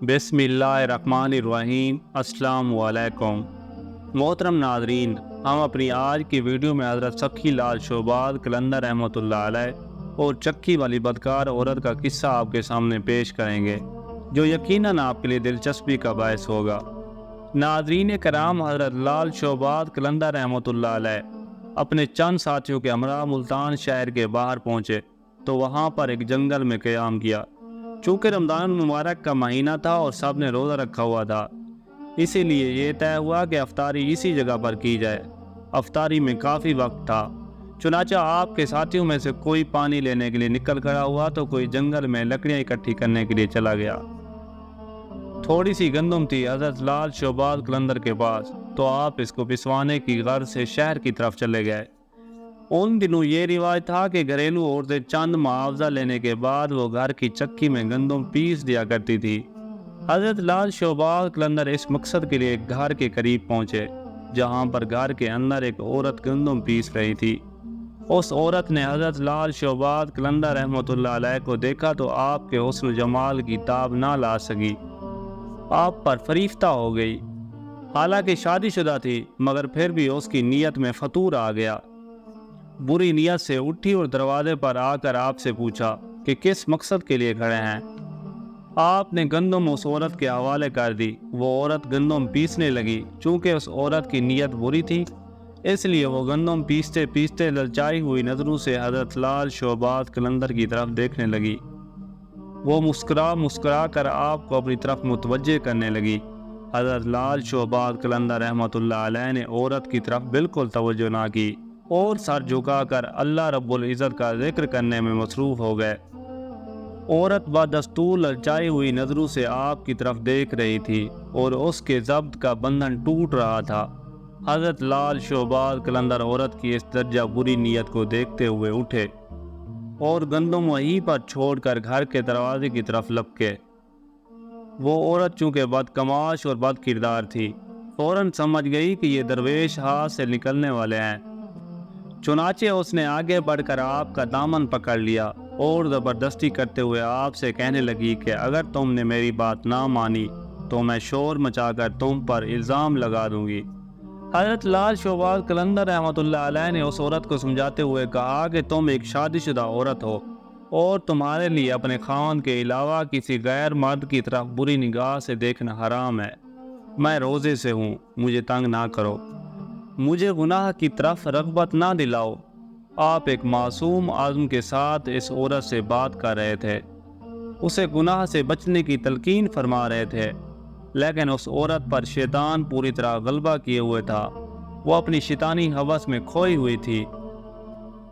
بسم اللہ الرحمن الرحیم۔ السلام علیکم محترم ناظرین، ہم اپنی آج کی ویڈیو میں حضرت سکھی لال شعباد قلندر رحمۃ اللہ علیہ اور چکی والی بدکار عورت کا قصہ آپ کے سامنے پیش کریں گے، جو یقیناً آپ کے لیے دلچسپی کا باعث ہوگا۔ ناظرین کرام، حضرت لال شعباد قلندر رحمۃ اللہ علیہ اپنے چند ساتھیوں کے ہمراہ ملتان شہر کے باہر پہنچے تو وہاں پر ایک جنگل میں قیام کیا۔ چونکہ رمضان المبارک کا مہینہ تھا اور سب نے روزہ رکھا ہوا تھا، اسی لیے یہ طے ہوا کہ افطاری اسی جگہ پر کی جائے۔ افطاری میں کافی وقت تھا، چنانچہ آپ کے ساتھیوں میں سے کوئی پانی لینے کے لیے نکل کھڑا ہوا تو کوئی جنگل میں لکڑیاں اکٹھی کرنے کے لیے چلا گیا۔ تھوڑی سی گندم تھی حضرت لال شعباد قلندر کے پاس، تو آپ اس کو پسوانے کی غرض سے شہر کی طرف چلے گئے۔ ان دنوں یہ رواج تھا کہ گھریلو عورتیں چند معاوضہ لینے کے بعد وہ گھر کی چکی میں گندم پیس دیا کرتی تھی۔ حضرت لال شعباد قلندر اس مقصد کے لیے ایک گھر کے قریب پہنچے، جہاں پر گھر کے اندر ایک عورت گندم پیس رہی تھی۔ اس عورت نے حضرت لال شعباد قلندر رحمۃ اللہ علیہ کو دیکھا تو آپ کے حسن و جمال کی تاب نہ لا سکی، آپ پر فریفتہ ہو گئی۔ حالانکہ شادی شدہ تھی، مگر پھر بھی اس کی نیت میں فطور آ گیا۔ بری نیت سے اٹھی اور دروازے پر آ کر آپ سے پوچھا کہ کس مقصد کے لیے کھڑے ہیں۔ آپ نے گندم اس عورت کے حوالے کر دی۔ وہ عورت گندم پیسنے لگی۔ چونکہ اس عورت کی نیت بری تھی، اس لیے وہ گندم پیستے پیستے للچائی ہوئی نظروں سے حضرت لال شعباد قلندر کی طرف دیکھنے لگی۔ وہ مسکرا کر آپ کو اپنی طرف متوجہ کرنے لگی۔ حضرت لال شعباد قلندر رحمۃ اللہ علیہ نے عورت کی طرف بالکل توجہ نہ کی اور سر جھکا کر اللہ رب العزت کا ذکر کرنے میں مصروف ہو گئے۔ عورت بدستور للچائی ہوئی نظروں سے آپ کی طرف دیکھ رہی تھی اور اس کے ضبط کا بندھن ٹوٹ رہا تھا۔ حضرت لال شعباد قلندر عورت کی اس درجہ بری نیت کو دیکھتے ہوئے اٹھے اور گندم وہیں پر چھوڑ کر گھر کے دروازے کی طرف لپکے۔ وہ عورت چونکہ بدکماش اور بد کردار تھی، فوراً سمجھ گئی کہ یہ درویش ہاتھ سے نکلنے والے ہیں۔ چنانچہ اس نے آگے بڑھ کر آپ کا دامن پکڑ لیا اور زبردستی کرتے ہوئے آپ سے کہنے لگی کہ اگر تم نے میری بات نہ مانی تو میں شور مچا کر تم پر الزام لگا دوں گی۔ حضرت لال شعباد قلندر رحمۃ اللہ علیہ نے اس عورت کو سمجھاتے ہوئے کہا کہ تم ایک شادی شدہ عورت ہو اور تمہارے لیے اپنے خاوند کے علاوہ کسی غیر مرد کی طرف بری نگاہ سے دیکھنا حرام ہے۔ میں روزے سے ہوں، مجھے تنگ نہ کرو، مجھے گناہ کی طرف رغبت نہ دلاؤ۔ آپ ایک معصوم عزم کے ساتھ اس عورت سے بات کر رہے تھے، اسے گناہ سے بچنے کی تلقین فرما رہے تھے، لیکن اس عورت پر شیطان پوری طرح غلبہ کیے ہوئے تھا۔ وہ اپنی شیطانی ہوس میں کھوئی ہوئی تھی۔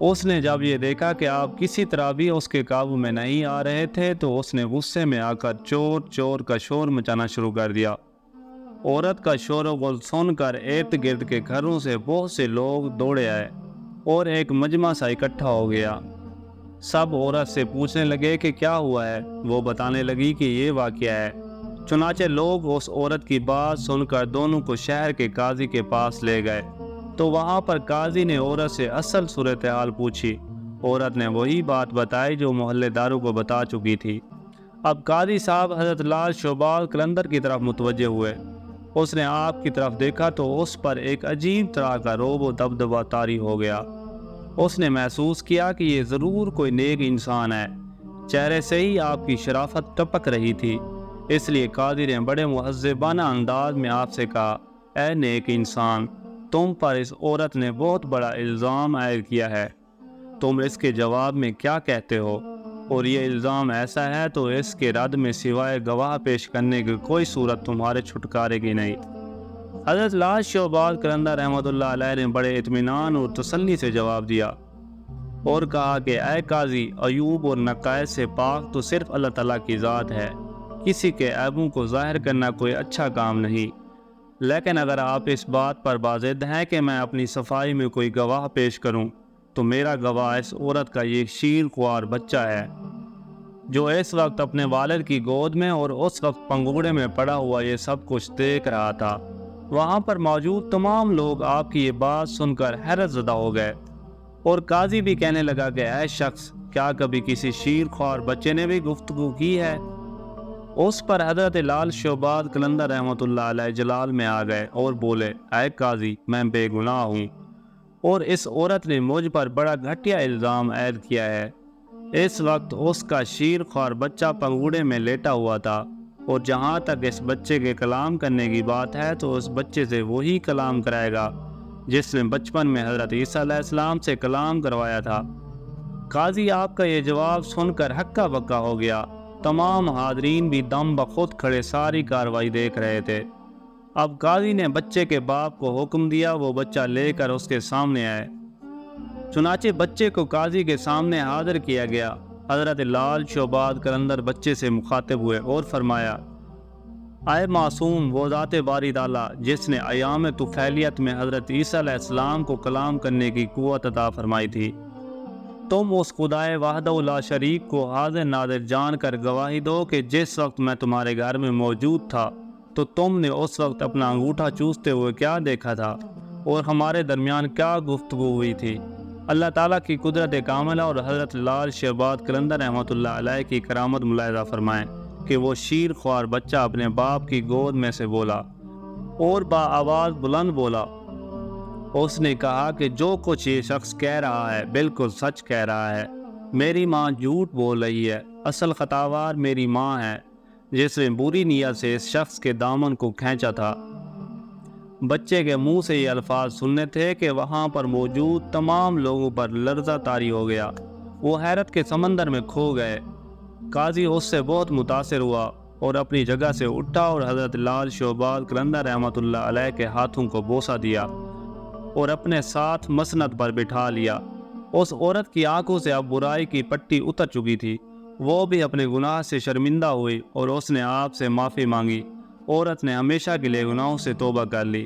اس نے جب یہ دیکھا کہ آپ کسی طرح بھی اس کے قابو میں نہیں آ رہے تھے تو اس نے غصے میں آ کر چور چور کا شور مچانا شروع کر دیا۔ عورت کا شور و غل سن کر ارد گرد کے گھروں سے بہت سے لوگ دوڑے آئے اور ایک مجمع سا اکٹھا ہو گیا۔ سب عورت سے پوچھنے لگے کہ کیا ہوا ہے۔ وہ بتانے لگی کہ یہ واقعہ ہے۔ چنانچہ لوگ اس عورت کی بات سن کر دونوں کو شہر کے قاضی کے پاس لے گئے تو وہاں پر قاضی نے عورت سے اصل صورتحال پوچھی۔ عورت نے وہی بات بتائی جو محلے داروں کو بتا چکی تھی۔ اب قاضی صاحب حضرت لال شعباد قلندر کی طرف متوجہ ہوئے۔ اس نے آپ کی طرف دیکھا تو اس پر ایک عجیب طرح کا رعب و دبدبہ طاری ہو گیا۔ اس نے محسوس کیا کہ یہ ضرور کوئی نیک انسان ہے۔ چہرے سے ہی آپ کی شرافت ٹپک رہی تھی۔ اس لیے قاضی نے بڑے مہذبانہ انداز میں آپ سے کہا، اے نیک انسان، تم پر اس عورت نے بہت بڑا الزام عائد کیا ہے، تم اس کے جواب میں کیا کہتے ہو؟ اور یہ الزام ایسا ہے تو اس کے رد میں سوائے گواہ پیش کرنے کی کوئی صورت تمہارے چھٹکارے کی نہیں۔ حضرت لال شعباد قلندر رحمۃ اللہ علیہ نے بڑے اطمینان اور تسلی سے جواب دیا اور کہا کہ اے قاضی، عیوب اور نقائص سے پاک تو صرف اللہ تعالیٰ کی ذات ہے۔ کسی کے عیبوں کو ظاہر کرنا کوئی اچھا کام نہیں، لیکن اگر آپ اس بات پر بازد ہیں کہ میں اپنی صفائی میں کوئی گواہ پیش کروں تو میرا گواہ اس عورت کا یہ شیر خوار بچہ ہے، جو اس وقت اپنے والد کی گود میں اور اس وقت پنگوڑے میں پڑا ہوا یہ سب کچھ دیکھ رہا تھا۔ وہاں پر موجود تمام لوگ آپ کی یہ بات سن کر حیرت زدہ ہو گئے اور قاضی بھی کہنے لگا کہ اے شخص، کیا کبھی کسی شیر خوار بچے نے بھی گفتگو کی ہے؟ اس پر حضرت لال شعباد قلندر رحمۃ اللہ علیہ جلال میں آ گئے اور بولے، اے قاضی، میں بے گناہ ہوں اور اس عورت نے مجھ پر بڑا گھٹیا الزام عائد کیا ہے۔ اس وقت اس کا شیر خوار بچہ پنگوڑے میں لیٹا ہوا تھا، اور جہاں تک اس بچے کے کلام کرنے کی بات ہے تو اس بچے سے وہی کلام کرائے گا جس نے بچپن میں حضرت عیسیٰ علیہ السلام سے کلام کروایا تھا۔ قاضی آپ کا یہ جواب سن کر ہکا بکا ہو گیا۔ تمام حاضرین بھی دم بخود کھڑے ساری کارروائی دیکھ رہے تھے۔ اب قاضی نے بچے کے باپ کو حکم دیا وہ بچہ لے کر اس کے سامنے آئے۔ چنانچہ بچے کو قاضی کے سامنے حاضر کیا گیا۔ حضرت لال شعباد قلندر بچے سے مخاطب ہوئے اور فرمایا، اے معصوم، وہ ذات باری تعالیٰ جس نے ایام طفیلیت میں حضرت عیسیٰ علیہ السلام کو کلام کرنے کی قوت عطا فرمائی تھی، تم اس خدائے وحدہ لا شریک کو حاضر ناظر جان کر گواہی دو کہ جس وقت میں تمہارے گھر میں موجود تھا تو تم نے اس وقت اپنا انگوٹھا چوستے ہوئے کیا دیکھا تھا اور ہمارے درمیان کیا گفتگو ہوئی تھی۔ اللہ تعالیٰ کی قدرت کاملہ اور حضرت لال شعباد قلندر رحمۃ اللہ علیہ کی کرامت ملاحظہ فرمائیں کہ وہ شیر خوار بچہ اپنے باپ کی گود میں سے بولا اور آواز بلند بولا۔ اس نے کہا کہ جو کچھ یہ شخص کہہ رہا ہے بالکل سچ کہہ رہا ہے، میری ماں جھوٹ بول رہی ہے، اصل خطاوار میری ماں ہے جس نے بری نیت سے اس شخص کے دامن کو کھینچا تھا۔ بچے کے منہ سے یہ الفاظ سننے تھے کہ وہاں پر موجود تمام لوگوں پر لرزہ طاری ہو گیا، وہ حیرت کے سمندر میں کھو گئے۔ قاضی اس سے بہت متاثر ہوا اور اپنی جگہ سے اٹھا اور حضرت لال شعباد قلندر رحمۃ اللہ علیہ کے ہاتھوں کو بوسہ دیا اور اپنے ساتھ مسند پر بٹھا لیا۔ اس عورت کی آنکھوں سے اب برائی کی پٹی اتر چکی تھی، وہ بھی اپنے گناہ سے شرمندہ ہوئی اور اس نے آپ سے معافی مانگی۔ عورت نے ہمیشہ کے لیے گناہوں سے توبہ کر لی۔